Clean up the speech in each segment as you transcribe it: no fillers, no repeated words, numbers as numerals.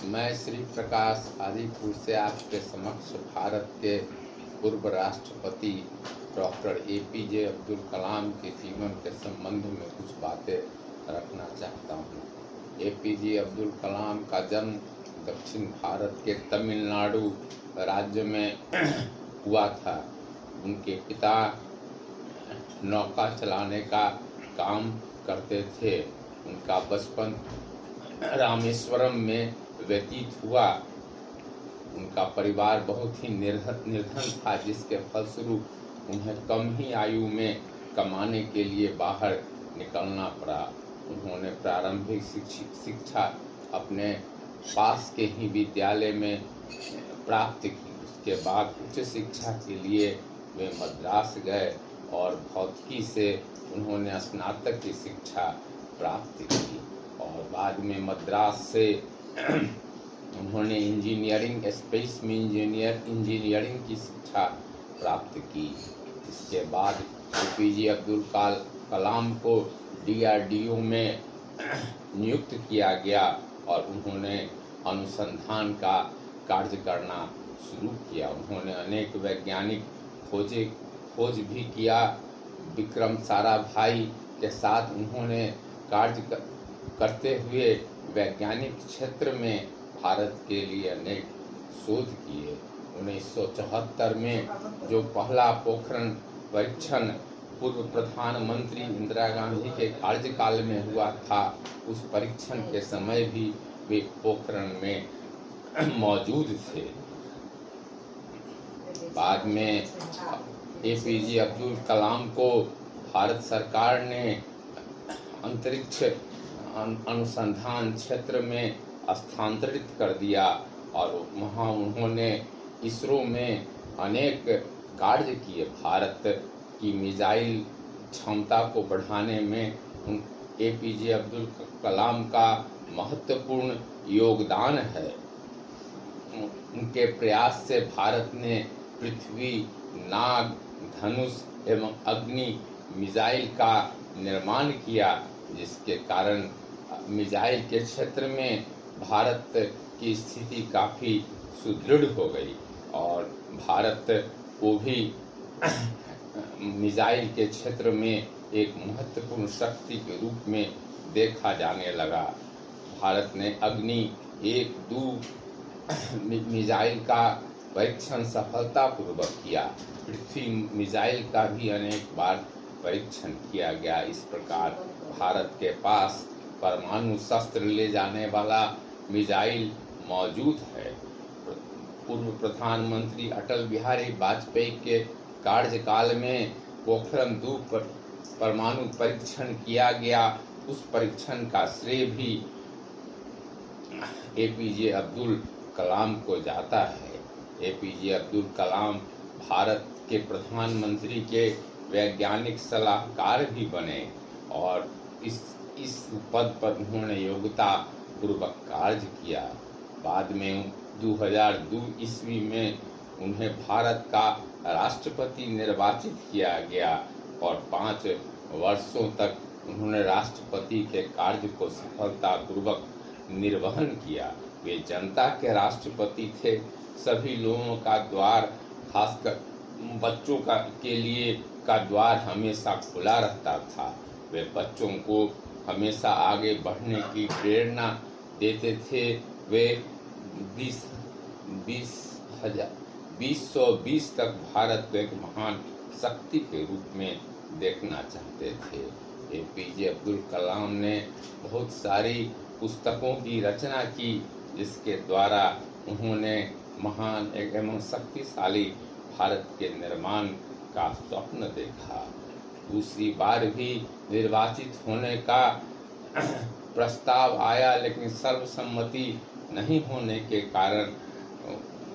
मैं श्री प्रकाश हाजीपुर से आपके समक्ष भारत के पूर्व राष्ट्रपति डॉक्टर APJ अब्दुल कलाम के जीवन के संबंध में कुछ बातें रखना चाहता हूँ। APJ अब्दुल कलाम का जन्म दक्षिण भारत के तमिलनाडु राज्य में हुआ था। उनके पिता नौका चलाने का काम करते थे। उनका बचपन रामेश्वरम में व्यतीत हुआ। उनका परिवार बहुत ही निर्धन था, जिसके फलस्वरूप उन्हें कम ही आयु में कमाने के लिए बाहर निकलना पड़ा। उन्होंने प्रारंभिक शिक्षा अपने पास के ही विद्यालय में प्राप्त की। उसके बाद उच्च शिक्षा के लिए वे मद्रास गए और भौतिकी से उन्होंने स्नातक की शिक्षा प्राप्त की और बाद में मद्रास से उन्होंने इंजीनियरिंग स्पेस में इंजीनियरिंग की शिक्षा प्राप्त की। इसके बाद APJ अब्दुल कलाम को DRDO में नियुक्त किया गया और उन्होंने अनुसंधान का कार्य करना शुरू किया। उन्होंने अनेक वैज्ञानिक खोज भी किया। विक्रम साराभाई के साथ उन्होंने कार्य करते हुए वैज्ञानिक क्षेत्र में भारत के लिए अनेक शोध किए। 1974 में जो पहला पोखरण परीक्षण पूर्व प्रधानमंत्री इंदिरा गांधी के कार्यकाल में हुआ था, उस परीक्षण के समय भी वे पोखरण में मौजूद थे। बाद में APJ अब्दुल कलाम को भारत सरकार ने अंतरिक्ष अनुसंधान क्षेत्र में स्थानांतरित कर दिया और वहाँ उन्होंने इसरो में अनेक कार्य किए। भारत की मिसाइल क्षमता को बढ़ाने में APJ अब्दुल कलाम का महत्वपूर्ण योगदान है। उनके प्रयास से भारत ने पृथ्वी, नाग, धनुष एवं अग्नि मिसाइल का निर्माण किया, जिसके कारण मिसाइल के क्षेत्र में भारत की स्थिति काफ़ी सुदृढ़ हो गई और भारत को भी मिसाइल के क्षेत्र में एक महत्वपूर्ण शक्ति के रूप में देखा जाने लगा। भारत ने अग्नि 1-2 मिसाइल का परीक्षण सफलतापूर्वक किया। पृथ्वी मिसाइल का भी अनेक बार परीक्षण किया गया। इस प्रकार भारत के पास परमाणु शस्त्र ले जाने वाला मिसाइल मौजूद है। पूर्व प्रधानमंत्री अटल बिहारी वाजपेयी के कार्यकाल में पोखरण 2 पर परमाणु परीक्षण किया गया। उस परीक्षण का श्रेय भी APJ अब्दुल कलाम को जाता है। APJ अब्दुल कलाम भारत के प्रधानमंत्री के वैज्ञानिक सलाहकार भी बने और इस पद पर उन्होंने योग्यता पूर्वक कार्य किया। बाद में 2002 ईस्वी में उन्हें भारत का राष्ट्रपति निर्वाचित किया गया और 5 वर्षों तक उन्होंने राष्ट्रपति के कार्य को सफलतापूर्वक निर्वहन किया। वे जनता के राष्ट्रपति थे। सभी लोगों का द्वार, खासकर बच्चों के लिए का द्वार हमेशा खुला रहता था। वे बच्चों को हमेशा आगे बढ़ने की प्रेरणा देते थे। वे 2020 तक भारत को एक महान शक्ति के रूप में देखना चाहते थे। APJ अब्दुल कलाम ने बहुत सारी पुस्तकों की रचना की, जिसके द्वारा उन्होंने महान एवं शक्तिशाली भारत के निर्माण का स्वप्न देखा। दूसरी बार भी निर्वाचित होने का प्रस्ताव आया, लेकिन सर्वसम्मति नहीं होने के कारण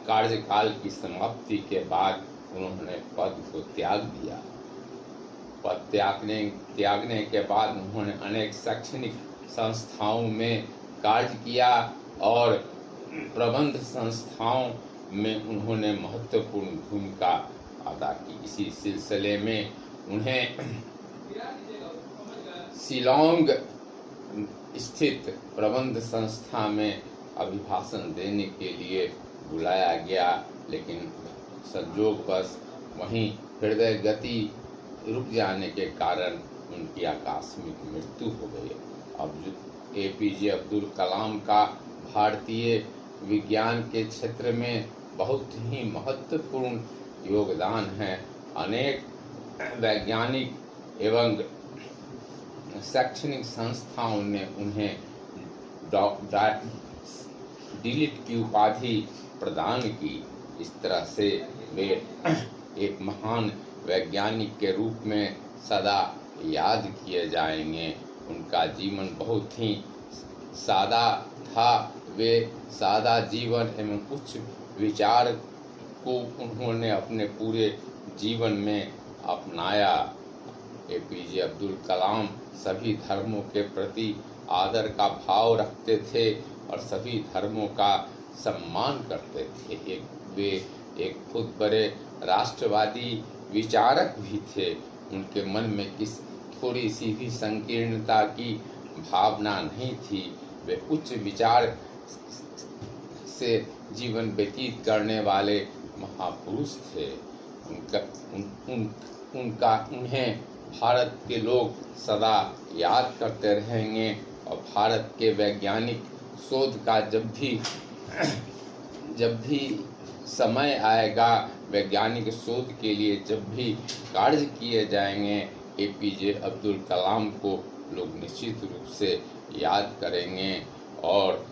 कार्यकाल की समाप्ति के बाद उन्होंने पद को त्याग दिया। पद त्यागने के बाद उन्होंने अनेक शैक्षणिक संस्थाओं में कार्य किया और प्रबंध संस्थाओं में उन्होंने महत्वपूर्ण भूमिका अदा की। इसी सिलसिले में उन्हें शिलांग स्थित प्रबंध संस्था में अभिभाषण देने के लिए बुलाया गया, लेकिन संयोगवश वहीं हृदय गति रुक जाने के कारण उनकी आकस्मिक मृत्यु हो गई। अब एपीजे अब्दुल कलाम का भारतीय विज्ञान के क्षेत्र में बहुत ही महत्वपूर्ण योगदान है। अनेक वैज्ञानिक एवं शैक्षणिक संस्थाओं ने उन्हें डीलिट की उपाधि प्रदान की। इस तरह से वे एक महान वैज्ञानिक के रूप में सदा याद किए जाएंगे। उनका जीवन बहुत ही सादा था। वे सादा जीवन एवं उच्च विचार को उन्होंने अपने पूरे जीवन में अपनाया। एपीजे अब्दुल कलाम सभी धर्मों के प्रति आदर का भाव रखते थे और सभी धर्मों का सम्मान करते थे। वे एक खुद बड़े राष्ट्रवादी विचारक भी थे। उनके मन में थोड़ी सी भी संकीर्णता की भावना नहीं थी। वे उच्च विचार से जीवन व्यतीत करने वाले महापुरुष थे। उन्हें भारत के लोग सदा याद करते रहेंगे और भारत के वैज्ञानिक शोध का जब भी समय आएगा, वैज्ञानिक शोध के लिए जब भी कार्य किए जाएंगे, एपीजे अब्दुल कलाम को लोग निश्चित रूप से याद करेंगे और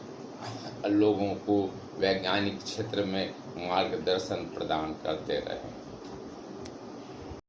लोगों को वैज्ञानिक क्षेत्र में मार्गदर्शन प्रदान करते रहेंगे।